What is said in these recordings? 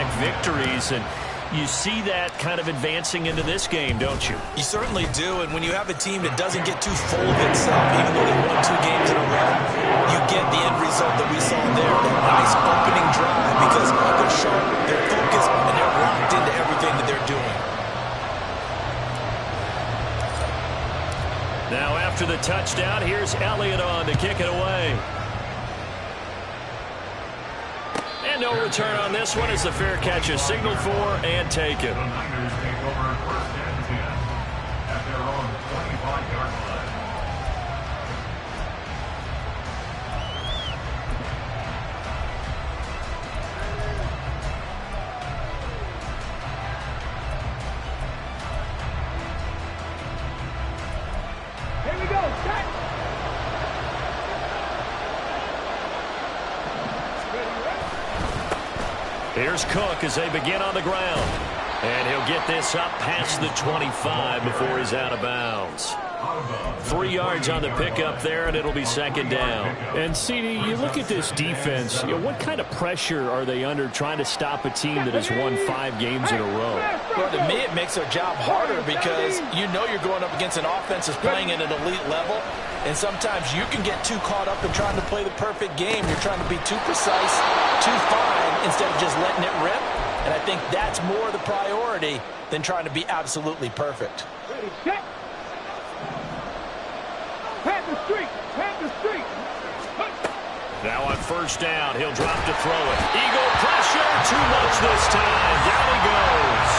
back-to-back victories, and you see that kind of advancing into this game, don't you? You certainly do, and when you have a team that doesn't get too full of itself, even though they won 2 games in a row, you get the end result that we saw there, that nice opening drive, because they're sharp, they're focused, and they're locked into everything that they're doing. Now after the touchdown, here's Elliott on to kick it away. And no return on this one as the fair catch is signaled for and taken. The Niners take over 1st and 10 at their own 25-yard line. Here we go, set! Here's Cook as they begin on the ground. And he'll get this up past the 25 before he's out of bounds. 3 yards on the pickup there, and it'll be 2nd down. And, CD, you look at this defense, what kind of pressure are they under trying to stop a team that has won 5 games in a row? Well, to me, it makes their job harder because you know you're going up against an offense that's playing at an elite level, and sometimes you can get too caught up in trying to play the perfect game. You're trying to be too precise, too fine, instead of just letting it rip. And I think that's more the priority than trying to be absolutely perfect. Ready, set! Panther street! Panther street! Now on 1st down, he'll drop to throw it. Eagle pressure, too much this time. Down he goes.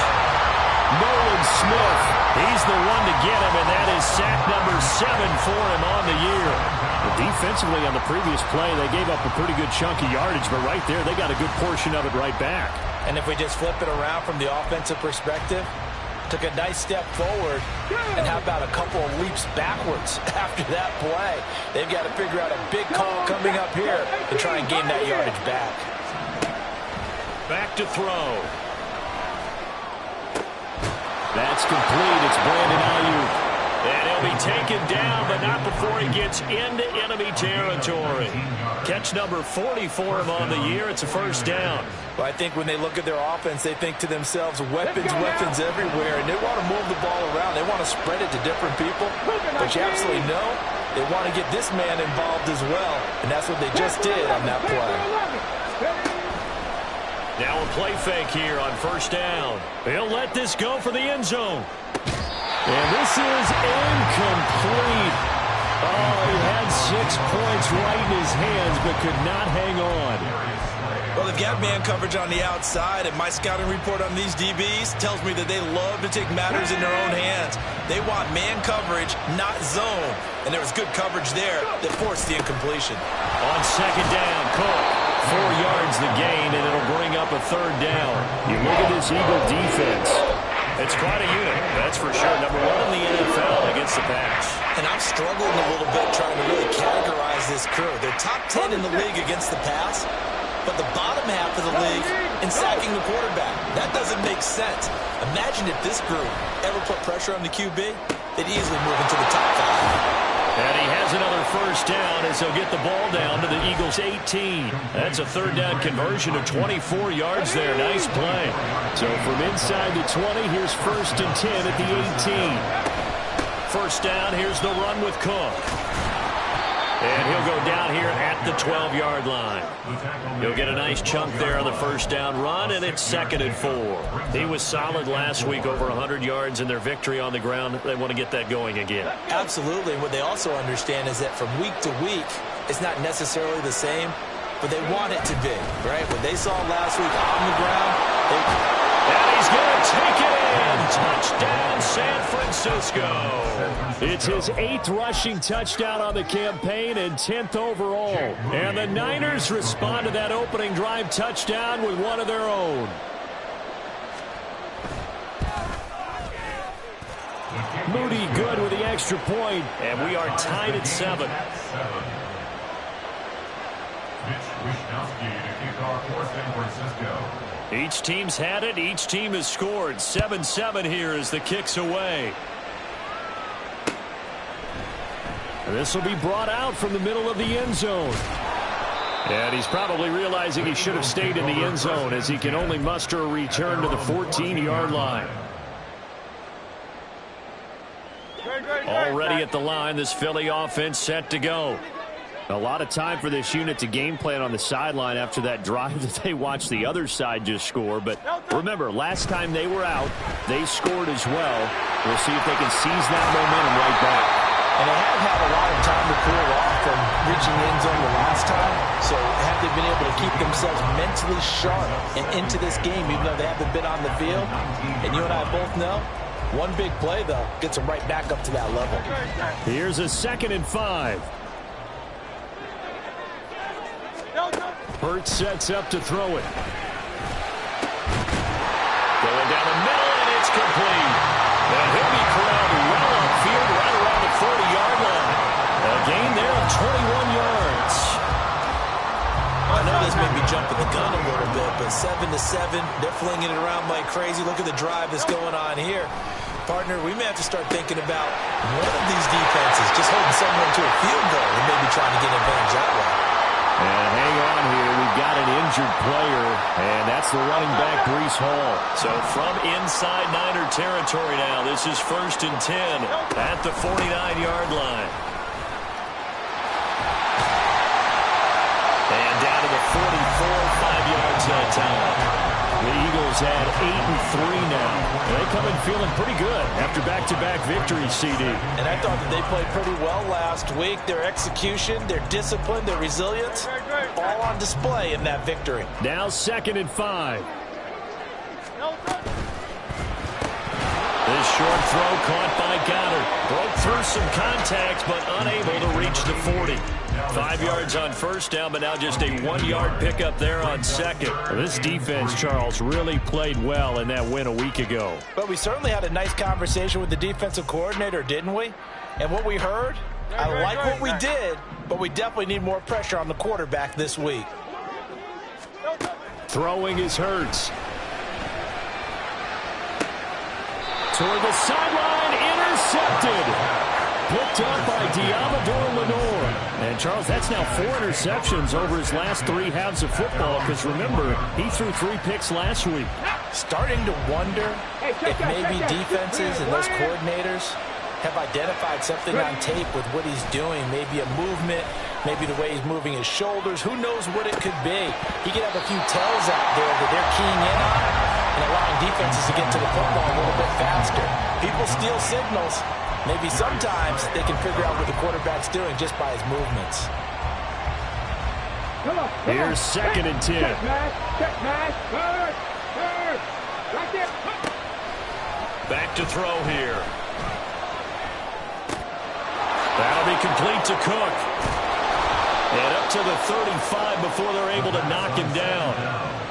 Nolan Smith, he's the one to get him, and that is sack number 7 for him on the year. Well, defensively on the previous play, they gave up a pretty good chunk of yardage, but right there, they got a good portion of it right back. And if we just flip it around from the offensive perspective, took a nice step forward, and how about a couple of leaps backwards after that play? They've got to figure out a big call coming up here to try and gain that yardage back. Back to throw. That's complete. It's Brandon Ayuk. And he'll be taken down, but not before he gets into enemy territory. Catch number 40 for him on the year. It's a 1st down. Well, I think when they look at their offense, they think to themselves, weapons, weapons everywhere, and they want to move the ball around. They want to spread it to different people, but you absolutely know they want to get this man involved as well, and that's what they just did on that play. Now a play fake here on 1st down. He'll let this go for the end zone. And this is incomplete. Oh, he had 6 points right in his hands, but could not hang on. Well, they've got man coverage on the outside, and my scouting report on these DBs tells me that they love to take matters in their own hands. They want man coverage, not zone. And there was good coverage there that forced the incompletion. On 2nd down, Cook. 4 yards the gain, and it'll bring up a 3rd down. You look at this Eagle defense. It's quite a unit, that's for sure. Number 1 in the NFL against the pass. And I'm struggling a little bit trying to really categorize this crew. They're top 10 in the league against the pass, but the bottom half of the league in sacking the quarterback. That doesn't make sense. Imagine if this group ever put pressure on the QB, they'd easily move into the top 5. And he has another 1st down as he'll get the ball down to the Eagles' 18. That's a 3rd down conversion of 24 yards there. Nice play. So from inside the 20, here's 1st and 10 at the 18. 1st down, here's the run with Cook. And he'll go down here at the 12-yard line. He'll get a nice chunk there on the 1st down run, and it's 2nd and 4. He was solid last week, over 100 yards in their victory on the ground. They want to get that going again. Absolutely. And what they also understand is that from week to week, it's not necessarily the same, but they want it to be, right? What they saw last week on the ground, and he's going to take it in. Touchdown, San Francisco. It's his 8th rushing touchdown on the campaign and 10th overall. And the Niners respond to that opening drive touchdown with one of their own. Moody good with the extra point. And we are tied at 7. Each team's had it. Each team has scored. 7-7 here as the kick's away. This will be brought out from the middle of the end zone. And he's probably realizing he should have stayed in the end zone as he can only muster a return to the 14-yard line. Already at the line, this Philly offense set to go. A lot of time for this unit to game plan on the sideline after that drive that they watched the other side just score. But remember, last time they were out, they scored as well. We'll see if they can seize that momentum right back. And they have had a lot of time to cool off from reaching the end zone the last time. So have they been able to keep themselves mentally sharp and into this game, even though they haven't been on the field? And you and I both know, one big play, though, gets them right back up to that level. Here's a 2nd and 5. Hurts sets up to throw it. Going down the middle, and it's complete. And he'll be corralled well upfield right around the 40-yard line. A gain there of 21 yards. I know this may be jumping the gun a little bit, but 7-7, they're flinging it around like crazy. Look at the drive that's going on here. Partner, we may have to start thinking about one of these defenses just holding someone to a field goal and maybe trying to get an advantage that way. And hang on here, we've got an injured player, and that's the running back, Breece Hall. So from inside Niner territory now, this is 1st and 10 at the 49-yard line. And down to the 44, 5 yards that time. The Eagles add 8-3 now. They come in feeling pretty good after back-to-back victories, CD. And I thought that they played pretty well last week. Their execution, their discipline, their resilience, all on display in that victory. Now 2nd and 5. This short throw caught by Goddard. Broke through some contact, but unable to reach the 40. 5 yards on 1st down, but now just a 1-yard pickup there on 2nd. Well, this defense, Charles, really played well in that win a week ago. But we certainly had a nice conversation with the defensive coordinator, didn't we? And what we heard, I like what we did, but we definitely need more pressure on the quarterback this week. Throwing is Hurts. Toward the sideline, intercepted. Picked up by Diamador Lenore. And, Charles, that's now 4 interceptions over his last 3 halves of football because, remember, he threw 3 picks last week. Starting to wonder if maybe defenses and those coordinators have identified something on tape with what he's doing. Maybe a movement, maybe the way he's moving his shoulders. Who knows what it could be? He could have a few tells out there that they're keying in on and allowing defenses to get to the football a little bit faster. People steal signals. Maybe sometimes they can figure out what the quarterback's doing just by his movements. Here's 2nd and 10. Check, right there. Back to throw here. That'll be complete to Cook. And up to the 35 before they're able to knock him down.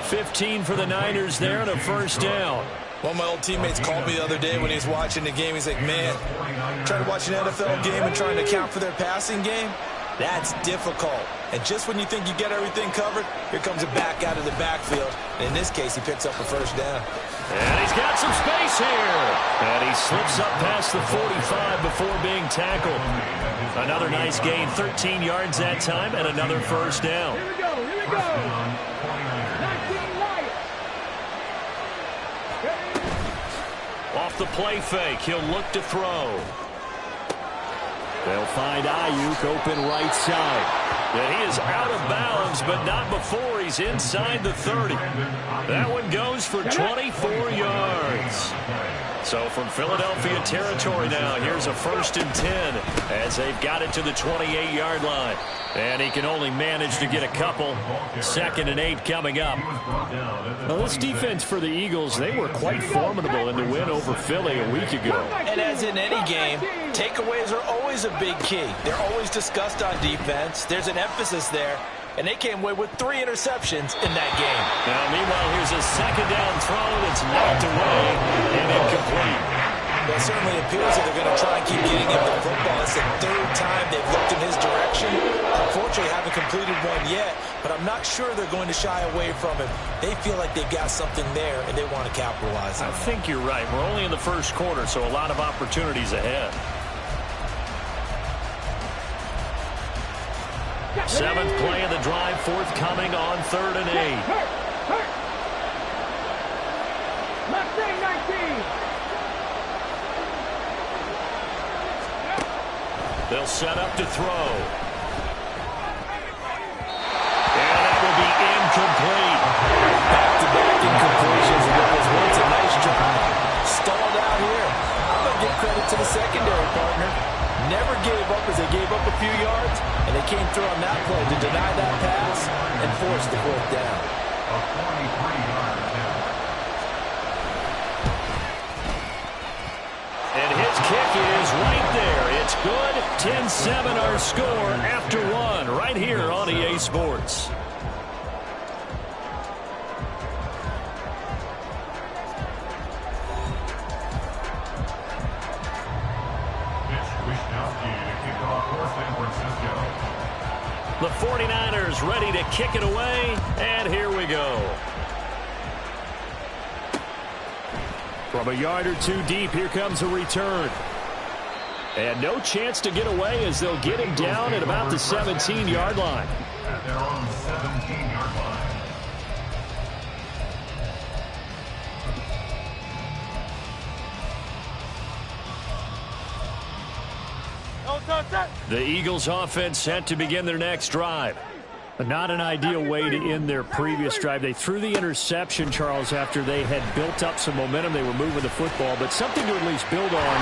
15 for the Niners there and a 1st down. One of my old teammates called me the other day when he was watching the game. He's like, man, trying to watch an NFL game and trying to account for their passing game, that's difficult. And just when you think you get everything covered, here comes a back out of the backfield. And in this case, he picks up a 1st down. And he's got some space here. And he slips up past the 45 before being tackled. Another nice gain, 13 yards that time, and another 1st down. Here we go. Off the play fake, he'll look to throw. They'll find Ayuk open right side. And he is out of bounds, but not before he's inside the 30. That one goes for 24 yards. So from Philadelphia territory now, here's a 1st and 10 as they've got it to the 28-yard line. And he can only manage to get a couple. 2nd and 8 coming up. Well, this defense for the Eagles, they were quite formidable in the win over Philly a week ago. And as in any game, takeaways are always a big key. They're always discussed on defense. There's an emphasis there. And they came away with 3 interceptions in that game. Now, meanwhile, here's a 2nd down throw that's knocked away and incomplete. Well, it certainly appears that they're going to try and keep getting him the football. It's the 3rd time they've looked in his direction. Unfortunately, haven't completed one yet, but I'm not sure they're going to shy away from him. They feel like they've got something there, and they want to capitalize on it. I think you're right. We're only in the 1st quarter, so a lot of opportunities ahead. Seventh play of the drive forthcoming on 3rd and 8. Hurt. Mustang 19. They'll set up to throw. And that will be incomplete. Back-to-back incompletions. That was once a nice drive. Stalled out here. I'm going to give credit to the secondary partner. Never gave up as they gave up a few yards, and they came through on that play to deny that pass and force the 4th down. A 43-yard attempt. And his kick is right there. It's good. 10-7 our score after 1 right here on EA Sports. The 49ers ready to kick it away, and here we go. From a yard or two deep, here comes a return. And no chance to get away as they'll get him down at about the 17-yard line. At their own 17-yard line. The Eagles offense set to begin their next drive. Not an ideal way to end their previous drive. They threw the interception, Charles, after they had built up some momentum. They were moving the football, but something to at least build on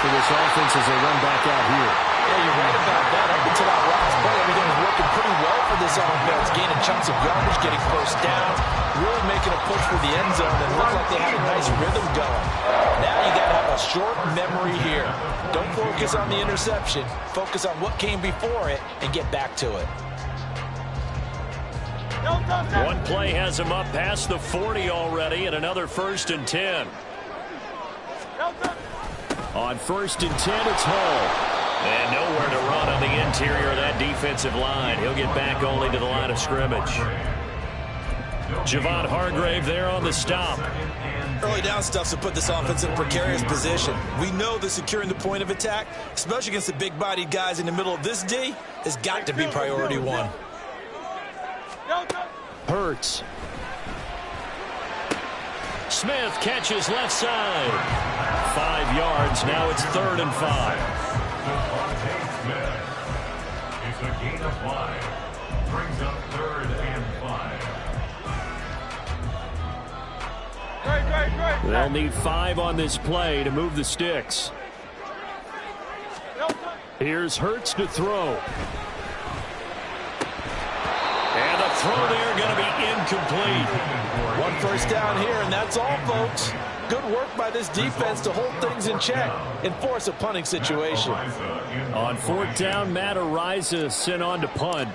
for this offense as they run back out here. Yeah, you're right about that. Up until that last play, everything was working pretty well for this offense. Gaining chunks of yardage, getting first downs, really making a push for the end zone, and looked like they had a nice rhythm going. Now you got to have a short memory here. Don't focus on the interception. Focus on what came before it and get back to it. One play has him up past the 40 already, and another 1st and 10. On 1st and 10, it's Hall. And nowhere to run on the interior of that defensive line. He'll get back only to the line of scrimmage. Javon Hargrave there on the stop. Early down stuff's to put this offense in a precarious position. We know that securing the point of attack, especially against the big-bodied guys in the middle of this D, has got to be priority 1. Hurts. Smith catches left side. 5 yards. Now it's 3rd and 5. Smith. It's a gain of 5. Brings up 3rd and 5. They'll need 5 on this play to move the sticks. Here's Hurts to throw. And the throw there going to be incomplete. 1 first down here, and that's all, folks. Good work by this defense to hold things in check and force a punting situation. On 4th down, Matt Ariza sent on to punt.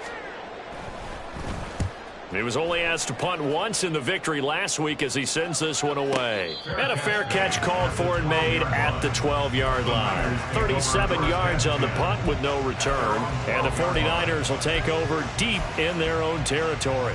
He was only asked to punt once in the victory last week as he sends this one away. And a fair catch called for and made at the 12-yard line. 37 yards on the punt with no return. And the 49ers will take over deep in their own territory.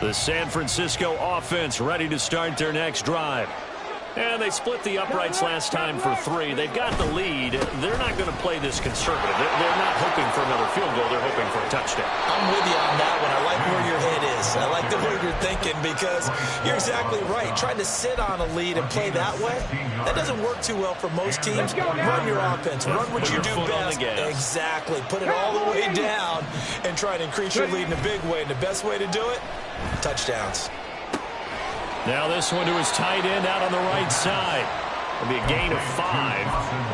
The San Francisco offense ready to start their next drive. And they split the uprights last time for 3. They've got the lead. They're not going to play this conservative. They're not hoping for another field goal. They're hoping for a touchdown. I'm with you on that one. I like where your head is. I like the way you're thinking because you're exactly right. Trying to sit on a lead and play that way, that doesn't work too well for most teams. Run your offense. Run what you do best. Exactly. Put it all the way down and try to increase your lead in a big way. And the best way to do it, touchdowns. Now this one to his tight end out on the right side. It'll be a gain of 5,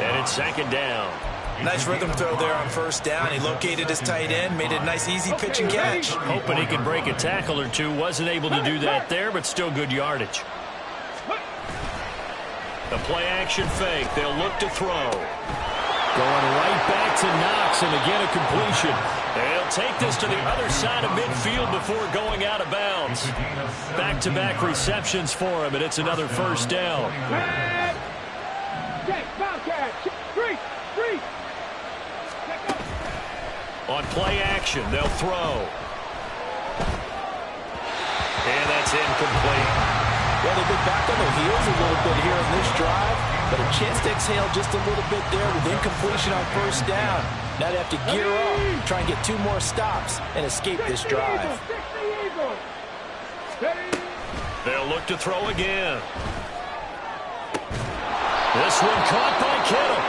and it's 2nd down. Nice rhythm throw there on 1st down. He located his tight end, made it a nice easy pitch and catch. Hoping he could break a tackle or two. Wasn't able to do that there, but still good yardage. The play action fake. They'll look to throw. Going right back to Knox, and again a completion. They'll take this to the other side of midfield before going out of bounds. Back-to-back receptions for him, and it's another 1st down. On play action, they'll throw. And that's incomplete. Well, they've been back on their heels a little bit here in this drive, but a chance to exhale just a little bit there with incompletion on first down. Now they have to gear up, try and get 2 more stops, and escape this drive. They'll look to throw again. This one caught by Kittle.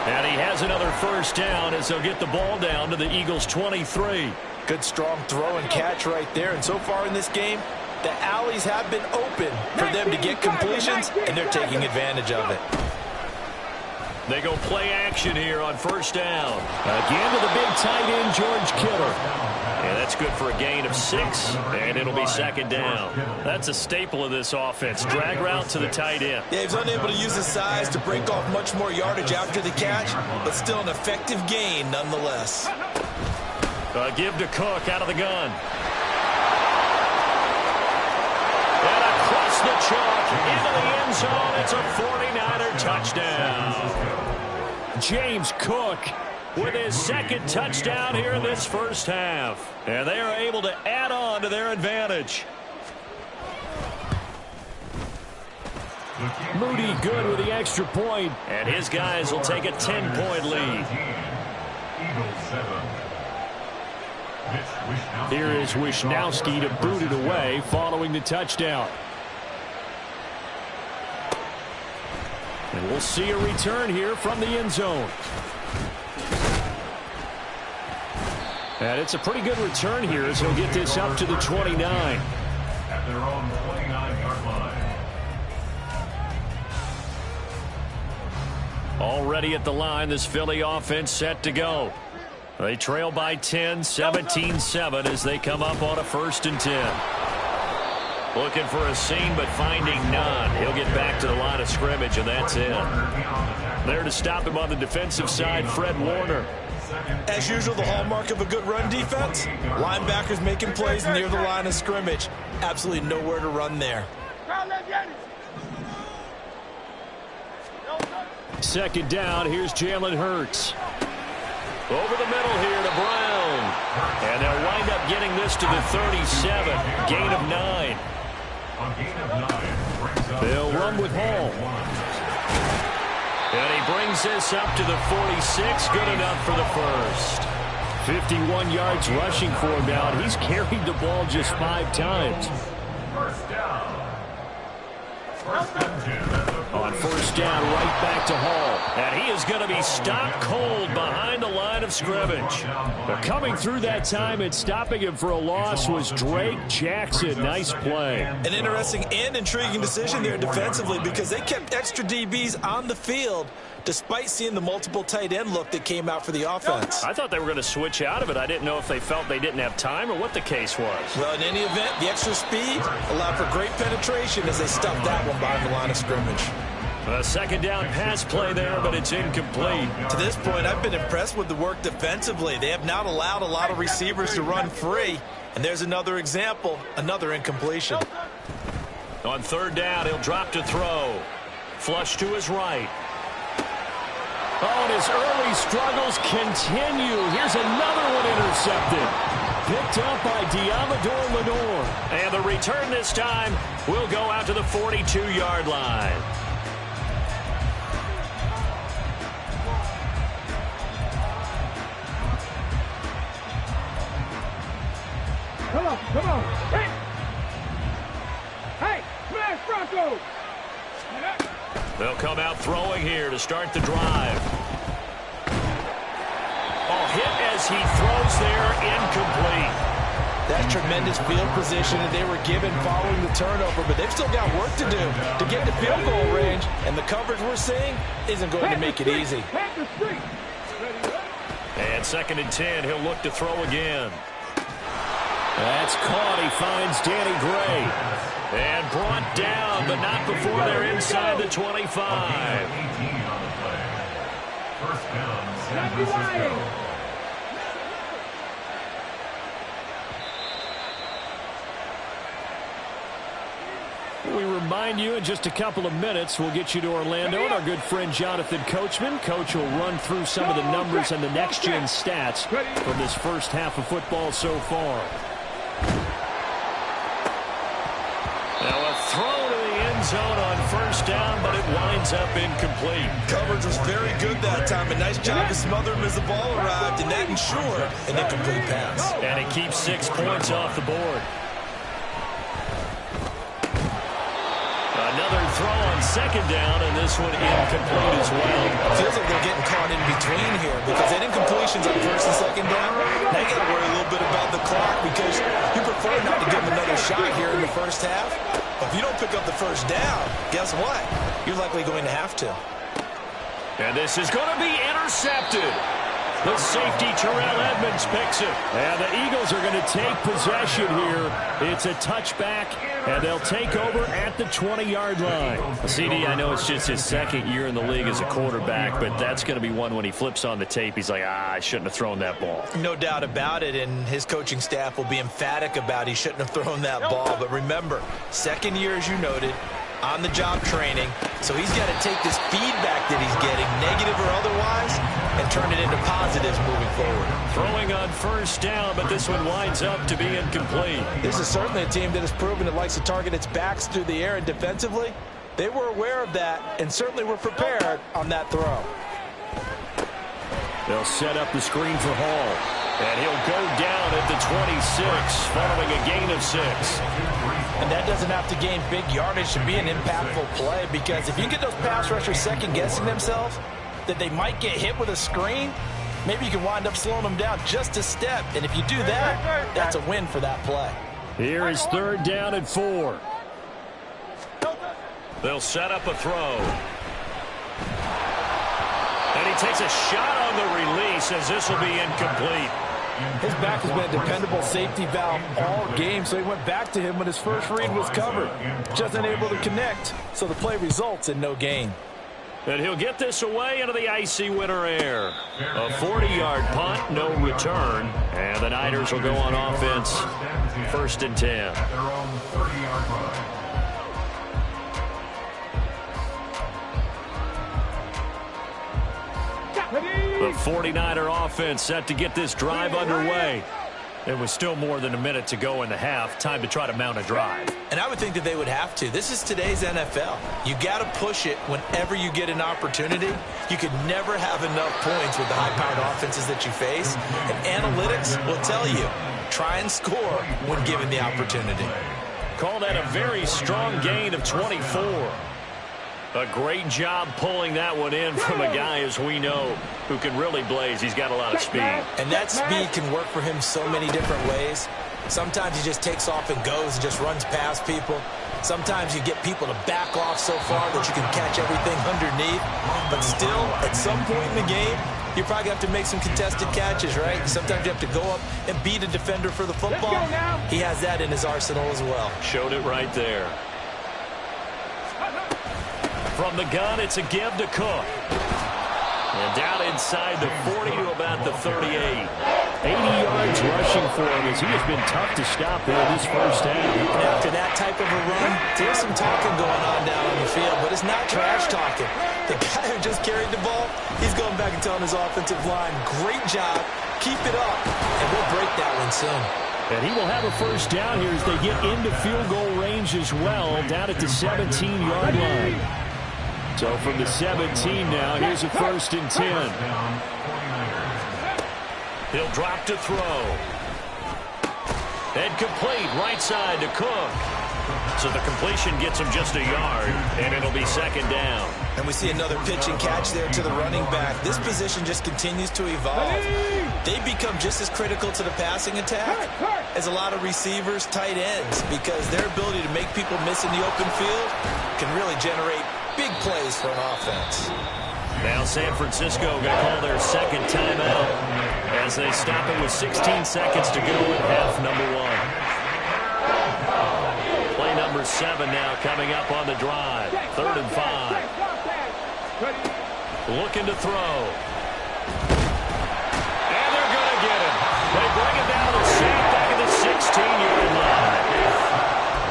And he has another first down as they'll get the ball down to the Eagles' 23. Good strong throw and catch right there. And so far in this game, the alleys have been open for them to get completions, and they're taking advantage of it. They go play action here on first down. Again to the big tight end, George Kittle. And that's good for a gain of 6, and it'll be second down. That's a staple of this offense. Drag route to the tight end. Yeah, he's unable to use his size to break off much more yardage after the catch, but still an effective gain nonetheless. Give to Cook out of the gun. And across the chalk into the end zone. It's a 49er touchdown. James Cook with his second touchdown here in this first half. And they are able to add on to their advantage. Moody good with the extra point. And his guys will take a 10-point lead. Here is Wisnowski to boot it away following the touchdown. And we'll see a return here from the end zone. And it's a pretty good return here as he'll get this up to the 29. At their own 29-yard line. Already at the line, this Philly offense set to go. They trail by 10, 17-7 as they come up on a 1st and 10. Looking for a seam, but finding none. He'll get back to the line of scrimmage, and that's it. There to stop him on the defensive side, Fred Warner. As usual, the hallmark of a good run defense, linebackers making plays near the line of scrimmage. Absolutely nowhere to run there. Second down, here's Jalen Hurts. Over the middle here to Brown. And they'll wind up getting this to the 37. Gain of 9. They'll run with Hall. And he brings this up to the 46. Good enough for the first. 51 yards rushing for him now. He's carried the ball just 5 times. First down. On first down, right back to Hall. And he is going to be stopped cold behind the line of scrimmage. But coming through that time and stopping him for a loss was Drake Jackson. Nice play. An interesting and intriguing decision there defensively because they kept extra DBs on the field despite seeing the multiple tight end look that came out for the offense. I thought they were going to switch out of it. I didn't know if they felt they didn't have time or what the case was. Well, in any event, the extra speed allowed for great penetration as they stuffed that one behind the line of scrimmage. A second down pass play there, but it's incomplete. To this point, I've been impressed with the work defensively. They have not allowed a lot of receivers to run free. And there's another example, another incompletion. On third down, he'll drop to throw. Flush to his right. Oh, and his early struggles continue. Here's another one intercepted. Picked up by Diamador Lenore. And the return this time will go out to the 42-yard line. Come on. Hey, smash Bronco! They'll come out throwing here to start the drive. Oh, hit as he throws there, incomplete. That's tremendous field position that they were given following the turnover, but they've still got work to do to get to field goal range, and the coverage we're seeing isn't going to make it easy. And 2nd and 10, he'll look to throw again. That's caught. He finds Danny Gray. And brought down, but not before they're inside the 25. First down, San Francisco. We remind you in just a couple of minutes, we'll get you to Orlando, and our good friend Jonathan Coachman. Coach will run through some of the numbers and the next-gen stats from this first half of football so far. Now a throw to the end zone on first down, but it winds up incomplete. Coverage was very good that time. A nice job to smother him as the ball arrived, and that ensured an incomplete pass. And it keeps 6 points off the board. Another throw on second down, and this one incomplete as well. Feels like they're getting caught in between here because they had incompletions on first and second down. Now you got to worry a little bit about the clock because you prefer not to give them another shot here in the first half. But if you don't pick up the first down, guess what? You're likely going to have to. And this is going to be intercepted. The safety, Terrell Edmonds, picks it. And the Eagles are going to take possession here. It's a touchback, and they'll take over at the 20-yard line. CD, I know it's just his second year in the league as a quarterback, but that's going to be one when he flips on the tape. He's like, I shouldn't have thrown that ball. No doubt about it, and his coaching staff will be emphatic about he shouldn't have thrown that ball. But remember, second year, as you noted, on-the-job training, so he's got to take this feedback that he's getting, negative or otherwise, and turn it into positives moving forward. Throwing on first down, but this one winds up to be incomplete. This is certainly a team that has proven it likes to target its backs through the air, and defensively, they were aware of that and certainly were prepared on that throw. They'll set up the screen for Hall, and he'll go down at the 26, following a gain of 6. And that doesn't have to gain big yardage to be an impactful play, because if you get those pass rushers second-guessing themselves that they might get hit with a screen, maybe you can wind up slowing them down just a step. And if you do that, that's a win for that play. Here is third down and 4. They'll set up a throw. And he takes a shot on the release as this will be incomplete. His back has been a dependable safety valve all game, so he went back to him when his first read was covered. Just unable to connect, so the play results in no gain. And he'll get this away into the icy winter air. A 40-yard punt, no return. And the Niners will go on offense, first and 10. At their own 30-yard line. The 49er offense set to get this drive underway. There was still more than a minute to go in the half. Time to try to mount a drive. And I would think that they would have to. This is today's NFL. You got to push it whenever you get an opportunity. You could never have enough points with the high-powered offenses that you face. And analytics will tell you, try and score when given the opportunity. Call that a very strong gain of 24. A great job pulling that one in from a guy, as we know, who can really blaze. He's got a lot of speed. And that speed can work for him so many different ways. Sometimes he just takes off and goes and just runs past people. Sometimes you get people to back off so far that you can catch everything underneath. But still, at some point in the game, you probably have to make some contested catches, right? Sometimes you have to go up and beat a defender for the football. He has that in his arsenal as well. Showed it right there. From the gun, it's a give to Cook. And down inside the 40 to about the 38. 80 yards rushing for him as he has been tough to stop there this first half. And after that type of a run, there's some talking going on down on the field, but it's not trash talking. The guy who just carried the ball, he's going back and telling his offensive line, great job, keep it up, and we'll break that one soon. And he will have a first down here as they get into field goal range as well, down at the 17-yard line. So from the 17 now, here's a first and 10. He'll drop to throw. And complete right side to Cook. So the completion gets him just a yard, and it'll be second down. And we see another pitch and catch there to the running back. This position just continues to evolve. They become just as critical to the passing attack as a lot of receivers, tight ends, because their ability to make people miss in the open field can really generate big plays for an offense. Now San Francisco going to call their second timeout as they stop it with 16 seconds to go in half number 1. Play number 7 now coming up on the drive. 3rd and 5. Looking to throw. And they're going to get him. They bring it down to sack back at the 16-yard line.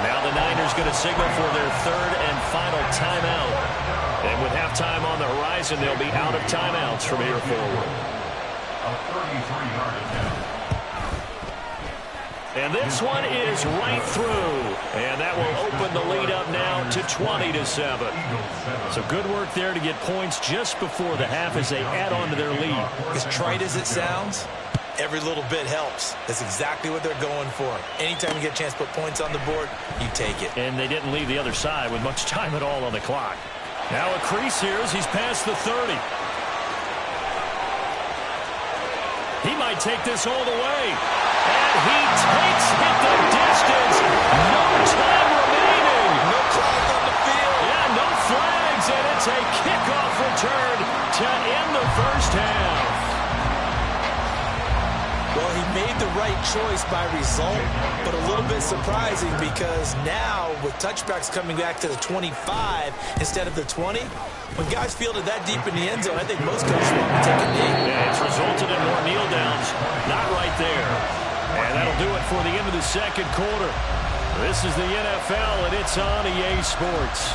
Now the Niners going to signal for their third and final timeout. And with halftime on the horizon, they'll be out of timeouts from here forward. A 33-yard attempt. And this one is right through. And that will open the lead up now to 20-7. So good work there to get points just before the half as they add on to their lead. As trite as it sounds, every little bit helps. That's exactly what they're going for. Anytime you get a chance to put points on the board, you take it. And they didn't leave the other side with much time at all on the clock. Now a crease here as he's past the 30. He might take this all the way. And he takes it the distance. No time remaining. No flags on the field. Yeah, no flags. And it's a kickoff return to end the first half. Well, he made the right choice by result, but a little bit surprising because now with touchbacks coming back to the 25 instead of the 20, when guys fielded that deep in the end zone, I think most coaches want to take a knee. Yeah, it's resulted in more kneel downs. Not right there. And that'll do it for the end of the second quarter. This is the NFL, and it's on EA Sports.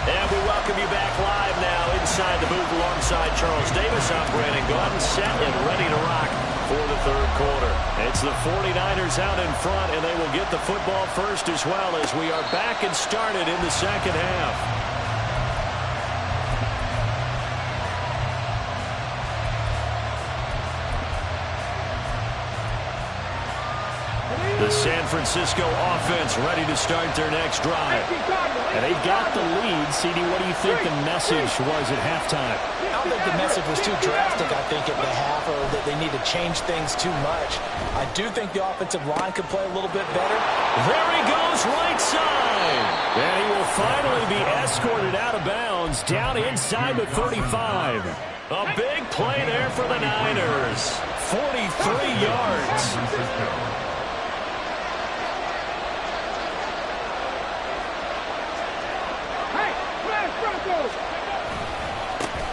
And we welcome you back live now inside the booth alongside Charles Davis. I'm Brandon Gordon, set and ready to rock for the third quarter. It's the 49ers out in front, and they will get the football first as well as we are back and started in the second half. The San Francisco offense ready to start their next drive. And they've got the lead. CD, what do you think the message was at halftime? I don't think the message was too drastic, I think, at the half, or that they need to change things too much. I do think the offensive line could play a little bit better. There he goes, right side. And he will finally be escorted out of bounds down inside the 35. A big play there for the Niners. 43 yards.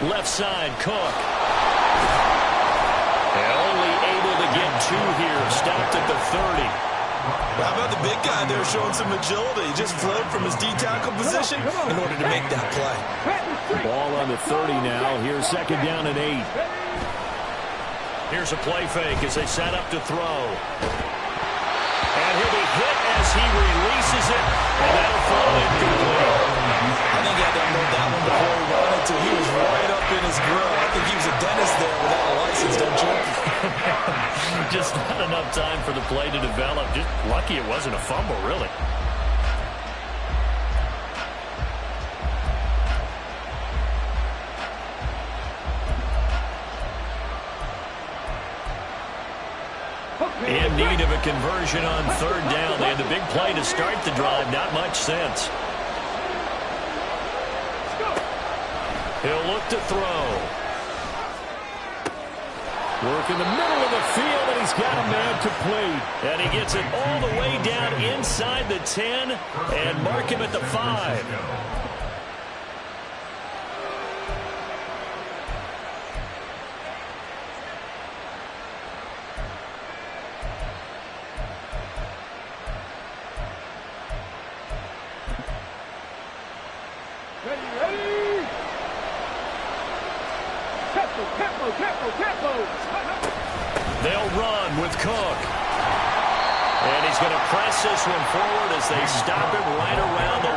Left side, Cook. And only able to get two here. Stopped at the 30. How about the big guy there showing some agility? He just flowed from his D-tackle position in order to make that play. Ball on the 30 now. Here's second down and 8. Here's a play fake as they set up to throw. And he'll be hit as he releases it. And that'll fall incomplete. I think he had to unload that one before he wanted to. He was right up in his grill. I think he was a dentist there without a license, don't you? Just not enough time for the play to develop. Just lucky it wasn't a fumble, really. In need of a conversion on third down. They had the big play to start the drive. Not much sense. He'll look to throw. Work in the middle of the field, and he's got a man complete. And he gets it all the way down inside the 10 and mark him at the 5. They'll run with Cook. And he's going to press this one forward as they stop him right around the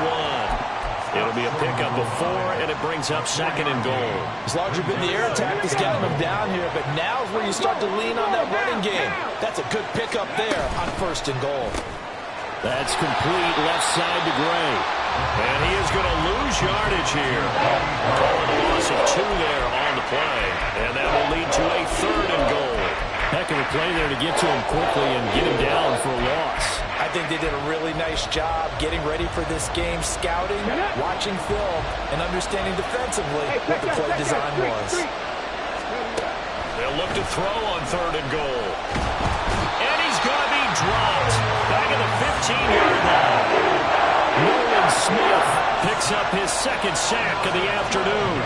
1. It'll be a pickup of 4, and it brings up second and goal. As long as you've been the air attack has gotten him down here, but now is where you start to lean on that running game. That's a good pickup there on first and goal. That's complete left side to Gray. And he is going to lose yardage here. Calling a loss of 2 there on the play. And that will lead to a third and goal. Heck of a play there to get to him quickly and get him down for a loss. I think they did a really nice job getting ready for this game, scouting, watching film, and understanding defensively what the play design was. They'll look to throw on third and goal. And he's going to be dropped back at the 15-yard line. Nolan Smith picks up his second sack of the afternoon.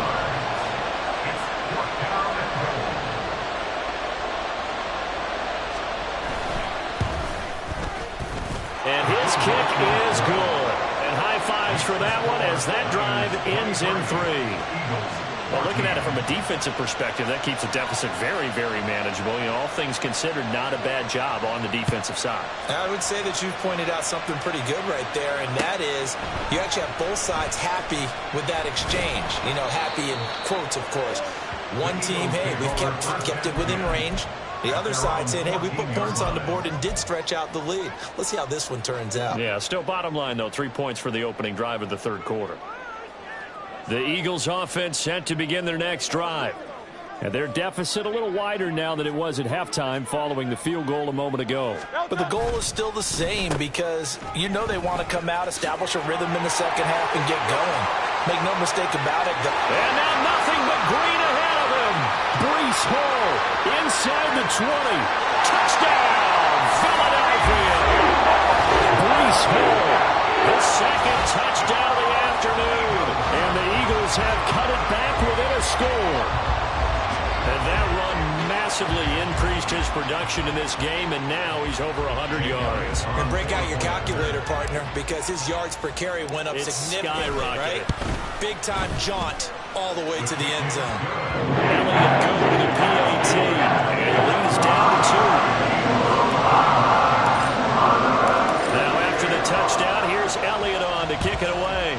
is good. And high fives for that one as that drive ends in 3. Well, looking at it from a defensive perspective, that keeps the deficit very, very manageable. You know, all things considered, not a bad job on the defensive side. I would say that you've pointed out something pretty good right there, and that is you actually have both sides happy with that exchange. You know, happy in quotes, of course. One team, hey, we've kept it within range. The other side saying, hey, we put points on the board and did stretch out the lead. Let's see how this one turns out. Yeah, still bottom line, though, 3 points for the opening drive of the third quarter. The Eagles offense set to begin their next drive. And their deficit a little wider now than it was at halftime following the field goal a moment ago. But the goal is still the same because you know they want to come out, establish a rhythm in the second half, and get going. Make no mistake about it. And now nothing but green ahead of him. Breece Hall inside the 20. Touchdown, Philadelphia. Breece Hall, the second touchdown of the afternoon. And the Eagles have cut it back within a score. And that run massively increased his production in this game, and now he's over 100 yards. And break out your calculator, partner, because his yards per carry went up significantly, right? Big-time jaunt all the way to the end zone. Elliott go with the PAT, and leads down to 2. Now after the touchdown, here's Elliott on to kick it away.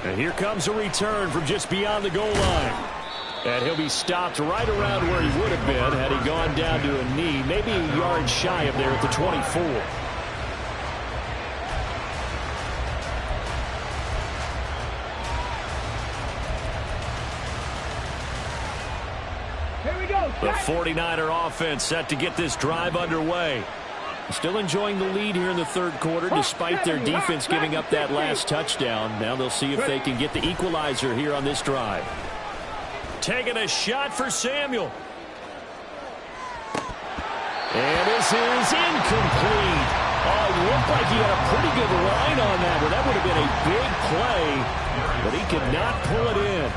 And here comes a return from just beyond the goal line. And he'll be stopped right around where he would have been had he gone down to a knee, maybe a yard shy of there at the 24. Here we go. The 49er offense set to get this drive underway. Still enjoying the lead here in the third quarter despite their defense giving up that last touchdown. Now they'll see if they can get the equalizer here on this drive. Taking a shot for Samuel. And this is incomplete. Oh, it looked like he had a pretty good line on that, but that would have been a big play, but he could not pull it in.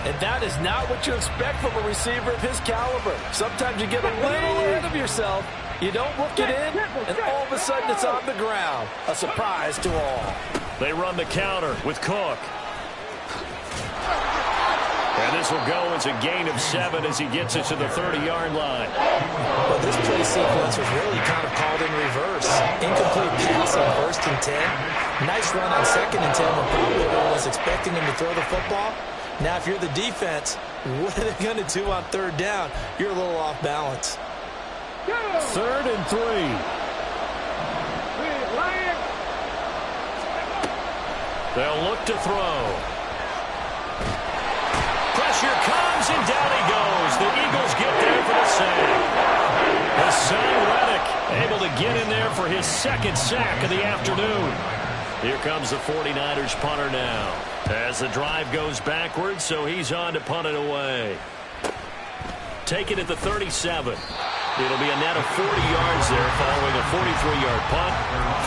And that is not what you expect from a receiver of his caliber. Sometimes you get a little ahead of yourself. You don't look it in, and all of a sudden it's on the ground. A surprise to all. They run the counter with Cook. And this will go as a gain of 7 as he gets it to the 30-yard line. Well, this play sequence was really kind of called in reverse. Incomplete pass on 1st and 10. Nice run on 2nd and 10 when probably everyone was expecting him to throw the football. Now, if you're the defense, what are they going to do on 3rd down? You're a little off balance. 3rd and 3. They'll look to throw. Pressure comes, and down he goes. The Eagles get there for the sack. Hassan Reddick able to get in there for his 2nd sack of the afternoon. Here comes the 49ers punter now. As the drive goes backwards, so he's on to punt it away. Take it at the 37. It'll be a net of 40 yards there following a 43-yard punt,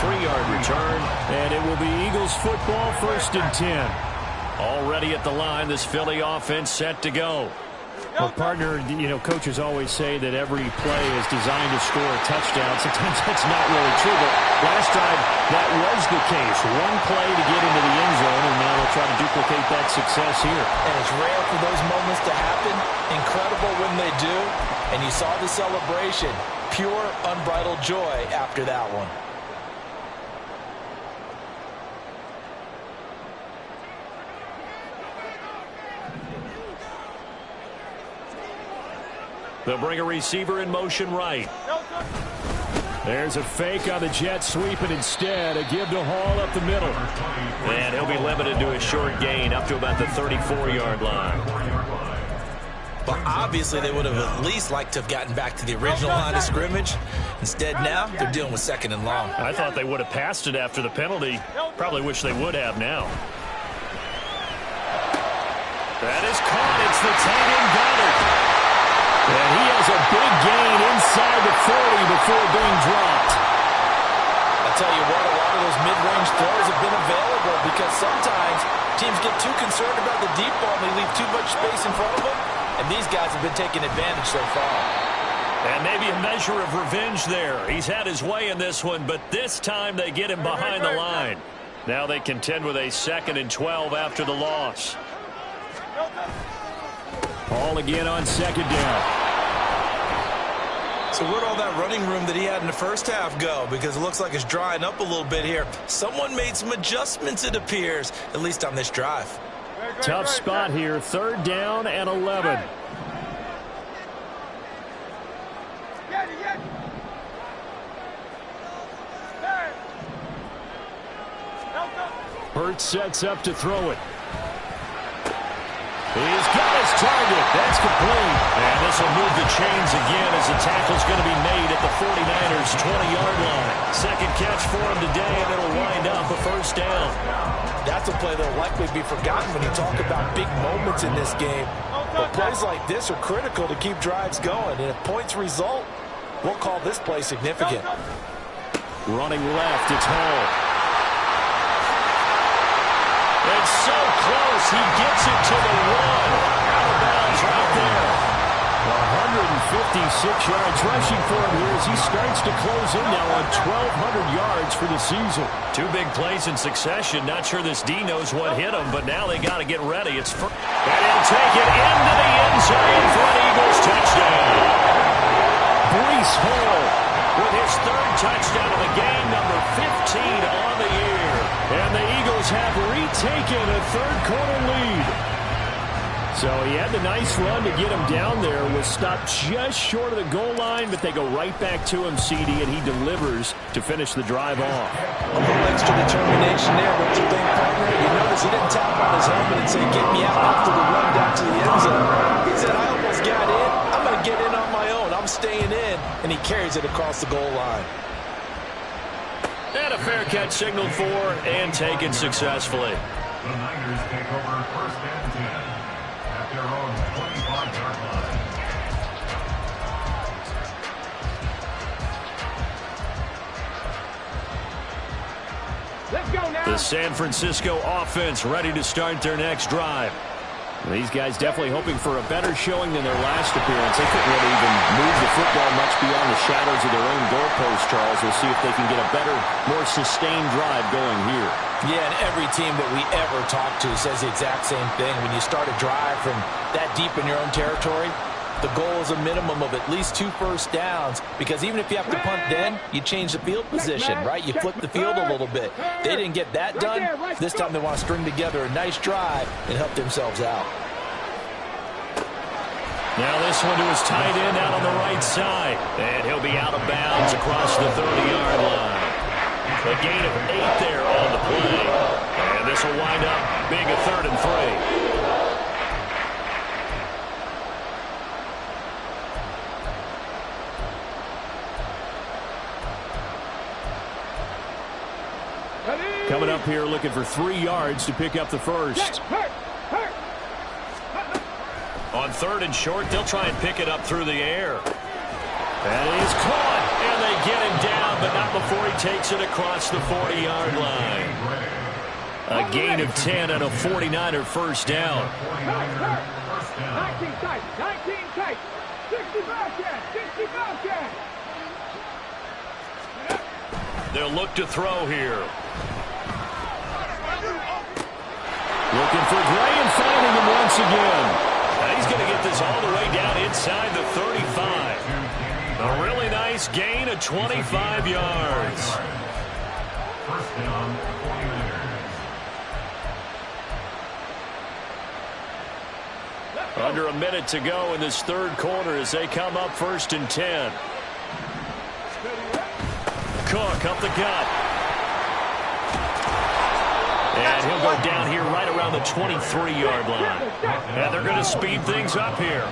3-yard return, and it will be Eagles football 1st and 10. Already at the line, this Philly offense set to go. Well, partner, you know, coaches always say that every play is designed to score a touchdown. Sometimes that's not really true, but last drive that was the case. One play to get into the end zone, and now they'll try to duplicate that success here. And it's rare for those moments to happen. Incredible when they do. And you saw the celebration. Pure, unbridled joy after that one. They'll bring a receiver in motion right. There's a fake on the jet sweep, and instead a give to Hall up the middle. And he'll be limited to a short gain up to about the 34-yard line. But obviously they would have at least liked to have gotten back to the original line of scrimmage. Instead now they're dealing with 2nd and long. I thought they would have passed it after the penalty. Probably wish they would have now. That is caught. It's the tight end Goddard. And he has a big gain inside the 40 before being dropped. I'll tell you what, a lot of those mid-range throws have been available because sometimes teams get too concerned about the deep ball and they leave too much space in front of them, and these guys have been taking advantage so far. And maybe a measure of revenge there. He's had his way in this one, but this time they get him behind the line. Now they contend with a 2nd and 12 after the loss. Ball again on 2nd down. So where'd all that running room that he had in the first half go? Because it looks like it's drying up a little bit here. Someone made some adjustments, it appears, at least on this drive. Tough spot here. 3rd down and 11. Hurts sets up to throw it. He's got his target. That's complete. And this will move the chains again as the tackle's going to be made at the 49ers' 20-yard line. 2nd catch for him today, and it'll wind up a 1st down. That's a play that will likely be forgotten when you talk about big moments in this game. But plays like this are critical to keep drives going. And if points result, we'll call this play significant. Running left, it's Hall. It's so close. He gets it to the 1. Out of bounds right there. 156 yards rushing for him here as he starts to close in now on 1,200 yards for the season. 2 big plays in succession. Not sure this D knows what hit him, but now they got to get ready. And he'll take it into the end zone for an Eagles touchdown. Breece Hall with his 3rd touchdown of the game, number 15 on the year. And the Eagles have retaken a 3rd quarter lead. So he had the nice run to get him down there. Was stopped just short of the goal line, but they go right back to him, CD, and he delivers to finish the drive off. A little extra determination there, don't you think, partner? You notice he didn't tap on his helmet and say, get me out after the run down to the end zone. He said, I almost got in. I'm going to get in on my own. I'm staying in. And he carries it across the goal line. And a fair catch signaled for and taken successfully. The Niners take over 1st and 10 at their own 25-yard line. Let's go now. The San Francisco offense ready to start their next drive. These guys definitely hoping for a better showing than their last appearance. They couldn't really even move the football much beyond the shadows of their own goalpost, Charles. We'll see if they can get a better, more sustained drive going here. Yeah, and every team that we ever talk to says the exact same thing. When you start a drive from that deep in your own territory, the goal is a minimum of at least 2 first downs, because even if you have to punt then, you change the field position, right? You flip the field a little bit. They didn't get that done. This time they want to string together a nice drive and help themselves out. Now this one to his tight end out on the right side. And he'll be out of bounds across the 30-yard line. A gain of 8 there on the play. And this will wind up being a 3rd and 3. Coming up here looking for 3 yards to pick up the first. On 3rd and short, they'll try and pick it up through the air. That is caught. And they get him down, but not before he takes it across the 40-yard line. A gain of 10 and a 49er 1st down. 19 tight, 19 tight. 65 yards, 65 yards. They'll look to throw here. Looking for Gray and finding him once again. Now he's going to get this all the way down inside the 35. A really nice gain of 25 yards. 1st down, 49ers. Under a minute to go in this 3rd quarter as they come up 1st and 10. Cook up the gut. And he'll go down here right around the 23-yard line. And they're going to speed things up here.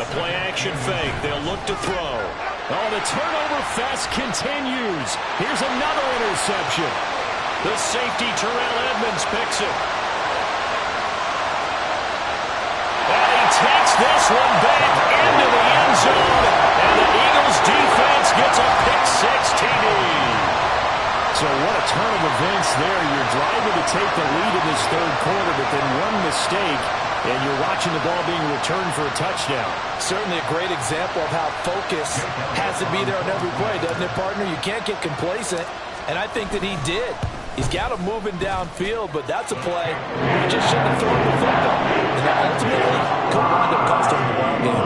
A play-action fake. They'll look to throw. Oh, the turnover fest continues. Here's another interception. The safety, Terrell Edmonds, picks it. And he takes this one back into the end zone. And the Eagles defense gets a pick-6 TD. So what a turn of events there. You're driving to take the lead in this 3rd quarter, but then one mistake, And you're watching the ball being returned for a touchdown. Certainly a great example of how focus has to be there on every play, doesn't it, partner? You can't get complacent, and I think that he did. He's got him moving downfield, but that's a play you just shouldn't have thrown the football. And that ultimately could wind up costing him the ball game.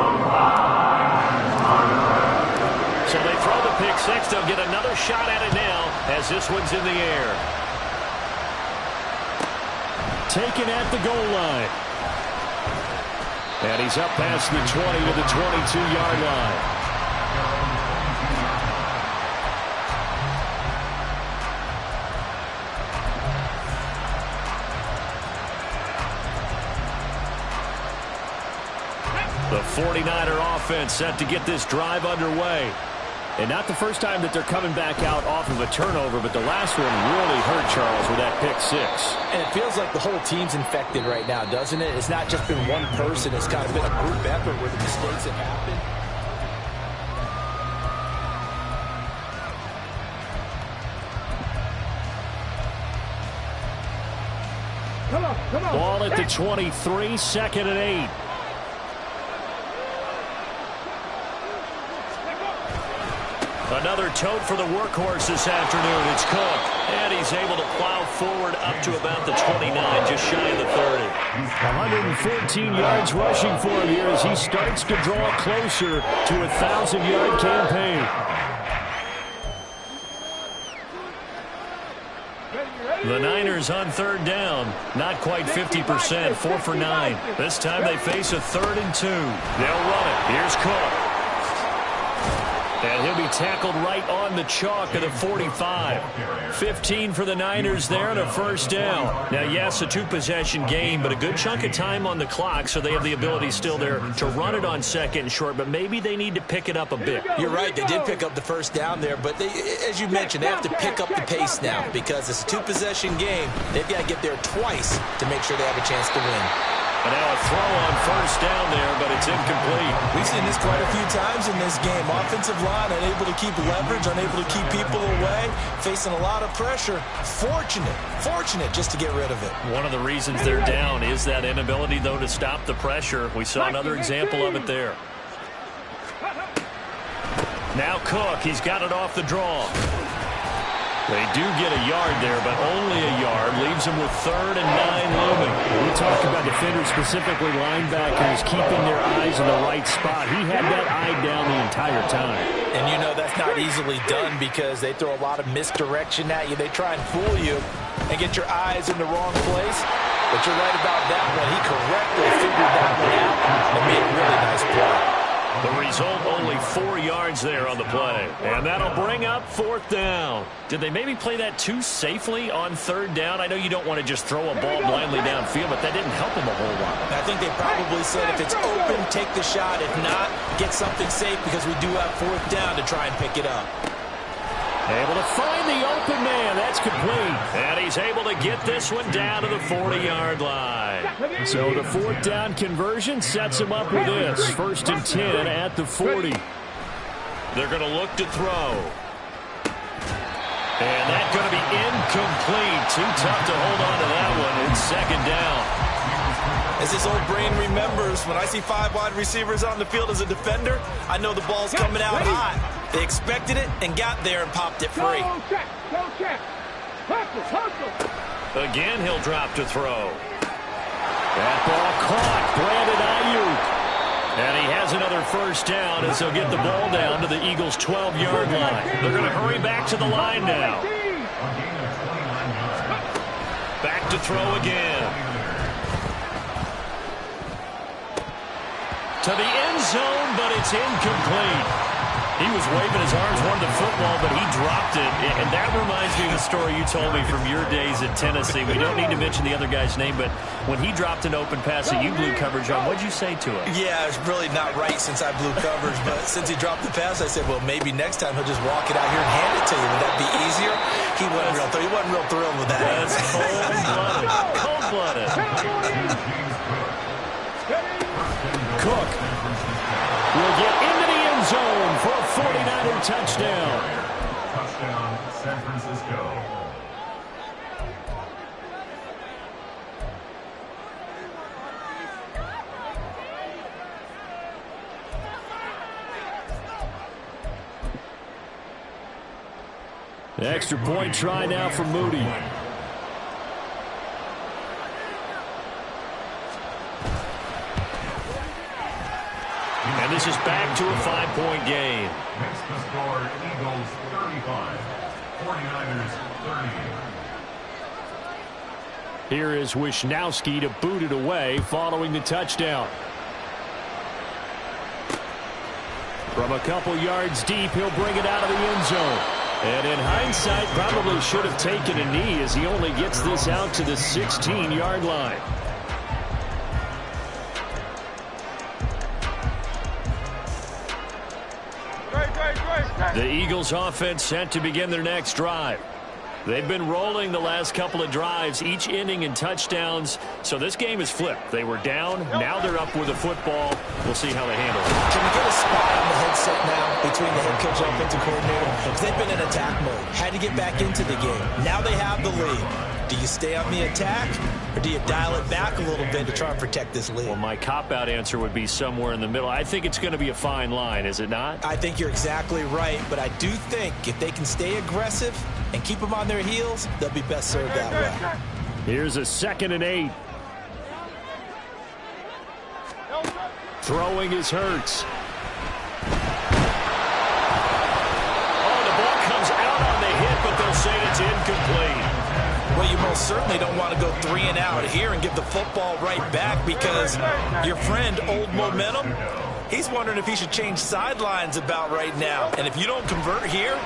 So they throw the pick six. They'll get another shot at it now as this one's in the air. Taken at the goal line. And he's up past the 20 to the 22-yard line. The 49er offense set to get this drive underway. And not the first time that they're coming back out off of a turnover, but the last one really hurt Charles with that pick six. And it feels like the whole team's infected right now, doesn't it? It's not just been one person. It's kind of been a group effort where the mistakes have happened. Come on. Ball at the 23, second and 8. Another tote for the workhorse this afternoon. It's Cook. And he's able to plow forward up to about the 29, just shy of the 30. 114 yards rushing for him here as he starts to draw closer to a 1,000-yard campaign. The Niners on third down. Not quite 50%, 4 for 9. This time they face a 3rd and 2. They'll run it. Here's Cook. And he'll be tackled right on the chalk of the 45. 15 for the Niners there and a first down. Now, yes, a two-possession game, but a good chunk of time on the clock, so they have the ability still there to run it on second and short, but maybe they need to pick it up a bit. You're right. They did pick up the first down there, but they, as you mentioned, they have to pick up the pace now because it's a two-possession game. They've got to get there twice to make sure they have a chance to win. And now a throw on first down there, but it's incomplete. We've seen this quite a few times in this game. Offensive line unable to keep leverage, unable to keep people away, facing a lot of pressure. Fortunate just to get rid of it. One of the reasons they're down is that inability, though, to stop the pressure. We saw another example of it there. Now Cook, he's got it off the draw. They do get a yard there, but only a yard. Leaves them with 3rd and 9 looming. We talk about defenders, specifically linebackers, keeping their eyes in the right spot. He had that eye down the entire time. And you know that's not easily done because they throw a lot of misdirection at you. They try and fool you and get your eyes in the wrong place. But you're right about that one. He correctly figured that one out and made a really nice play. The result, only 4 yards there on the play. And that'll bring up 4th down. Did they maybe play that too safely on 3rd down? I know you don't want to just throw a ball blindly downfield, but that didn't help them a whole lot. I think they probably said if it's open, take the shot. If not, get something safe because we do have 4th down to try and pick it up. Able to find the open man. That's complete. And he's able to get this one down to the 40-yard line. So the 4th down conversion sets him up with this. 1st and 10 at the 40. They're going to look to throw. And that's going to be incomplete. Too tough to hold on to that one. It's 2nd down. As this old brain remembers, when I see 5 wide receivers on the field as a defender, I know the ball's coming out hot. They expected it and got there and popped it free. Again, he'll drop to throw. That ball caught. Brandon Ayuk. And he has another first down as they'll get the ball down to the Eagles' 12-yard line. They're going to hurry back to the line now. Back to throw again. To the end zone, but it's incomplete. He was waving his arms, wanted the football, but he dropped it. And that reminds me of the story you told me from your days at Tennessee. We don't need to mention the other guy's name, but when he dropped an open pass that you blew coverage on, what'd you say to him? Yeah, it's really not right since I blew coverage, but since he dropped the pass, I said, well, maybe next time he'll just walk it out here and hand it to you. Would that be easier? He wasn't real thrilled with that. That's cold-blooded. Cold-blooded. Cook will get into the end zone for a 49er touchdown. Touchdown, San Francisco. Extra point try now for Moody. And this is back to a 5-point game. Makes the score Eagles 35, 49ers 38. Here is Wishnowski to boot it away following the touchdown. From a couple yards deep, he'll bring it out of the end zone. And in hindsight, probably should have taken a knee as he only gets this out to the 16-yard line. The Eagles offense set to begin their next drive. They've been rolling the last couple of drives, each ending in touchdowns. So this game is flipped. They were down. Now they're up with the football. We'll see how they handle it. Can we get a spot on the headset now between the head coach and offensive coordinator? Because they've been in attack mode. Had to get back into the game. Now they have the lead. Do you stay on the attack, or do you dial it back a little bit to try and protect this lead? Well, my cop-out answer would be somewhere in the middle. I think it's going to be a fine line, is it not? I think you're exactly right, but I do think if they can stay aggressive and keep them on their heels, they'll be best served that way. Here's a 2nd and 8. Throwing is Hurts. Oh, the ball comes out on the hit, but they'll say it's incomplete. Well, you most certainly don't want to go 3 and out here and give the football right back, because your friend, Old Momentum, he's wondering if he should change sidelines about right now. And if you don't convert here,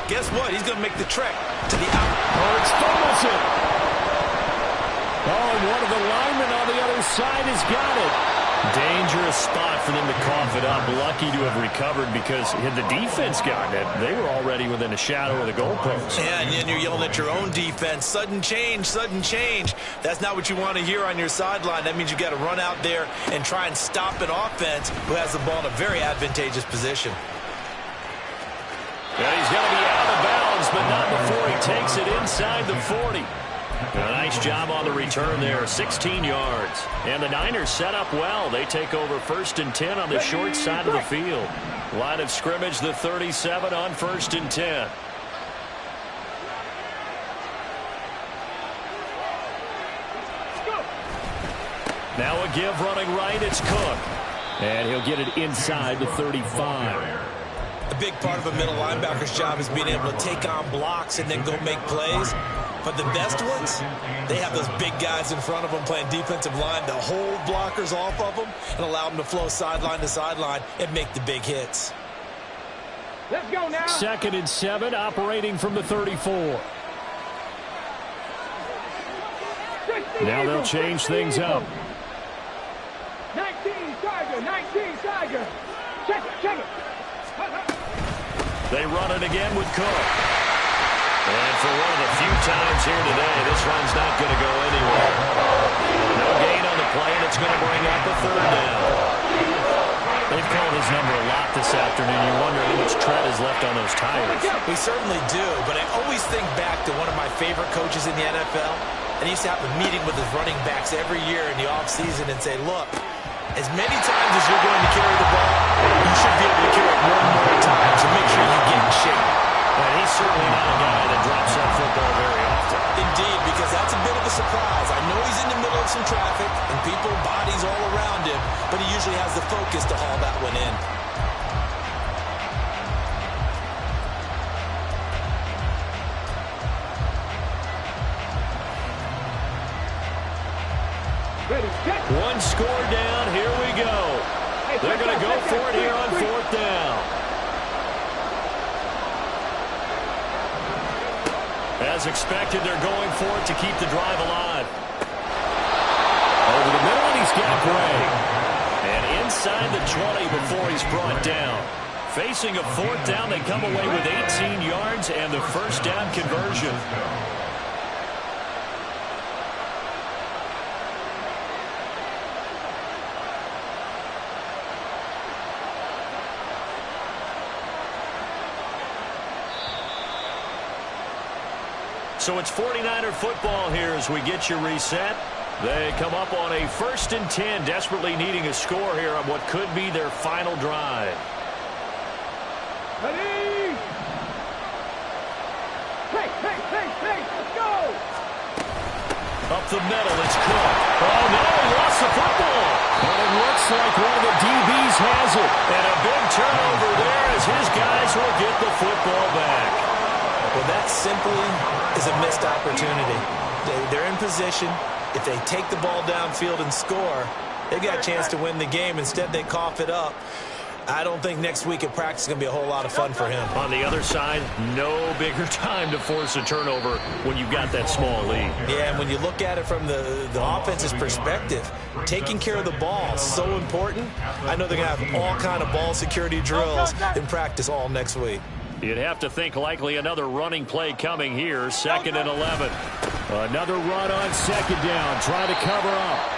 guess what? He's going to make the trek to the out. Hurts fumbles it. Oh, and one of the linemen on the other side has got it. Dangerous spot for them to cough it up. Lucky to have recovered, because had the defense gotten it, they were already within a shadow of the goalpost. Yeah, and then you're yelling at your own defense. Sudden change, sudden change. That's not what you want to hear on your sideline. That means you got to run out there and try and stop an offense who has the ball in a very advantageous position. Yeah, he's going to be out of bounds, but not before he takes it inside the 40. A nice job on the return there, 16 yards. And the Niners set up well. They take over 1st and 10 on the short side of the field. Line of scrimmage, the 37 on 1st and 10. Now a give running right, it's Cook. And he'll get it inside the 35. A big part of a middle linebacker's job is being able to take on blocks and then go make plays. But the best ones, they have those big guys in front of them playing defensive line to hold blockers off of them and allow them to flow sideline to sideline and make the big hits. Let's go now. 2nd and 7, operating from the 34. Now they'll change things up. 19 Tiger, 19 Tiger. Check it, check it. They run it again with Cook. And for one of the few times here today, this run's not going to go anywhere. No gain on the play, and it's going to bring up a 3rd down. They've called his number a lot this afternoon. You wonder how much tread is left on those tires. We certainly do, but I always think back to one of my favorite coaches in the NFL. And he used to have a meeting with his running backs every year in the offseason and say, look, as many times as you're going to carry the ball, you should be able to carry it one more time to make sure you get in shape. And he's certainly not a guy that drops that football very often. Indeed, because that's a bit of a surprise. I know he's in the middle of some traffic and people, bodies all around him, but he usually has the focus to haul that one in. One score down, here we go. They're going to go for it here on 4th down. As expected, they're going for it to keep the drive alive. Over the middle, and he's got Gray. And inside the 20 before he's brought down. Facing a 4th down, they come away with 18 yards and the 1st down conversion. So it's 49er football here as we get you reset. They come up on a 1st and 10, desperately needing a score here on what could be their final drive. Ready? Up the middle, it's Cook. Oh, no, he lost the football. And it looks like one of the DBs has it. And a big turnover there as his guys will get the football back. Well, that simply is a missed opportunity. They're in position. If they take the ball downfield and score, they got a chance to win the game. Instead, they cough it up. I don't think next week at practice is going to be a whole lot of fun for him. On the other side, no bigger time to force a turnover when you've got that small lead. Yeah, and when you look at it from the offense's perspective, taking care of the ball is so important. I know they're going to have all kind of ball security drills in practice all next week. You'd have to think likely another running play coming here, 2nd and 11. Another run on 2nd down, trying to cover up.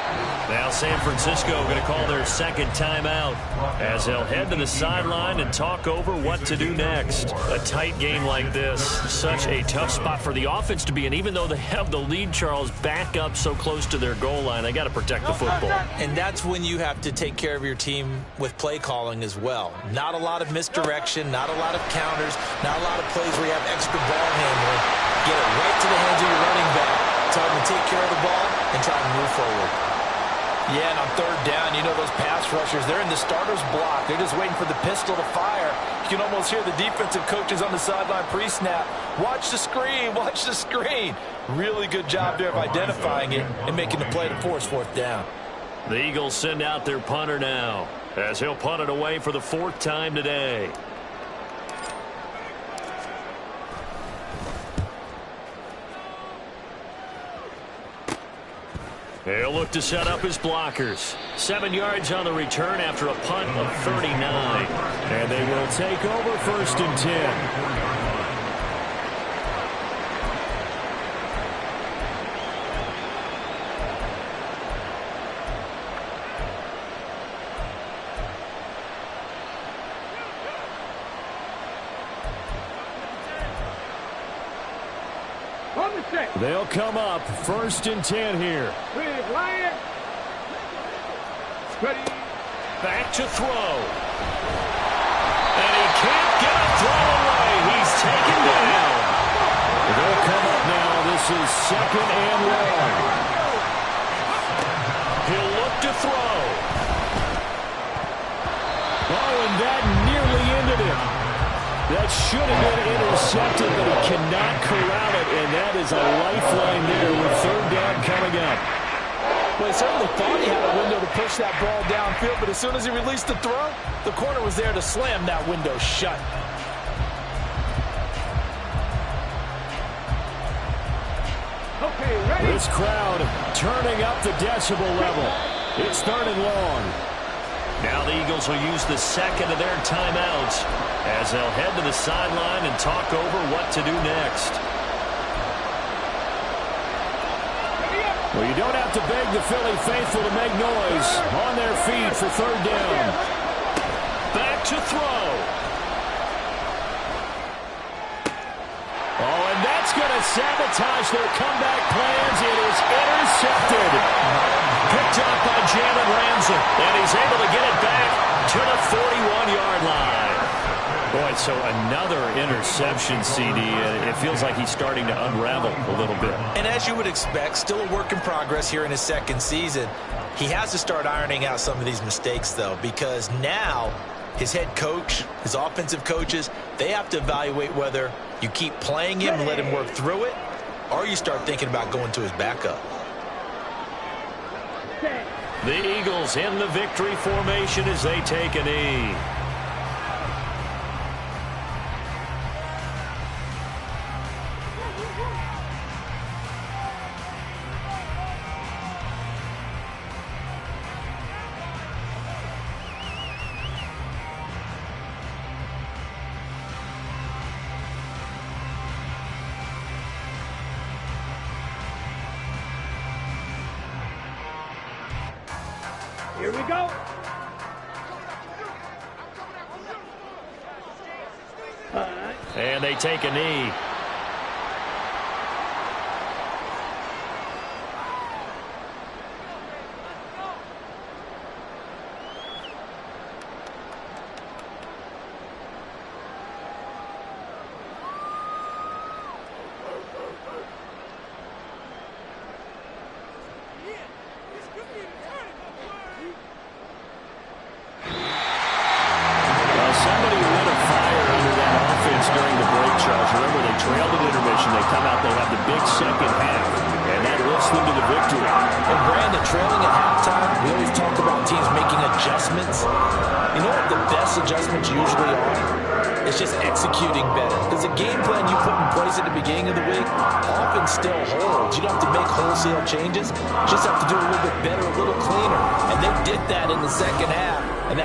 Now San Francisco going to call their 2nd timeout as they'll head to the sideline and talk over what to do next. A tight game like this, such a tough spot for the offense to be in. Even though they have the lead, Charles, back up so close to their goal line, they got to protect the football. And that's when you have to take care of your team with play calling as well. Not a lot of misdirection, not a lot of counters, not a lot of plays where you have extra ball handling. Get it right to the hands of your running back. Tell him to take care of the ball and try to move forward. Yeah, and on 3rd down, you know those pass rushers, they're in the starter's block. They're just waiting for the pistol to fire. You can almost hear the defensive coaches on the sideline pre-snap. Watch the screen, watch the screen. Really good job there of identifying it and making the play to force 4th down. The Eagles send out their punter now as he'll punt it away for the 4th time today. He'll look to set up his blockers. 7 yards on the return after a punt of 39. And they will take over 1st and 10. They'll come up 1st and 10 here. Ready. Back to throw. And he can't get a throw away. He's taken down. They'll come up now. This is 2nd and 1. He'll look to throw. Oh, and that nearly ended it. That should have been intercepted, but he cannot corral it, and that is a lifeline there with 3rd down coming up. Well, he certainly thought he had a window to push that ball downfield, but as soon as he released the throw, the corner was there to slam that window shut. Okay, ready. This crowd turning up the decibel level. It's 3rd and long. Now the Eagles will use the 2nd of their timeouts as they'll head to the sideline and talk over what to do next. Well, you don't have to beg the Philly faithful to make noise. On their feet for 3rd down. Back to throw. Oh, and that's going to sabotage their comeback plans. It is intercepted. Picked up by Jalen Ramsey, and he's able to get it back to the 41-yard line. Boy, so another interception, CD. It feels like he's starting to unravel a little bit. And as you would expect, still a work in progress here in his 2nd season. He has to start ironing out some of these mistakes, though, because now his head coach, his offensive coaches, they have to evaluate whether you keep playing him and let him work through it, or you start thinking about going to his backup. The Eagles in the victory formation as they take a knee. Here we go. And they take a knee. they come out, they have the big second half, and that lifts them to the victory. And Brandon, trailing at halftime, we always talk about teams making adjustments. You know what the best adjustments usually are? It's just executing better. Because the game plan you put in place at the beginning of the week often still holds. You don't have to make wholesale changes. You just have to do a little bit better, a little cleaner. And they did that in the second half.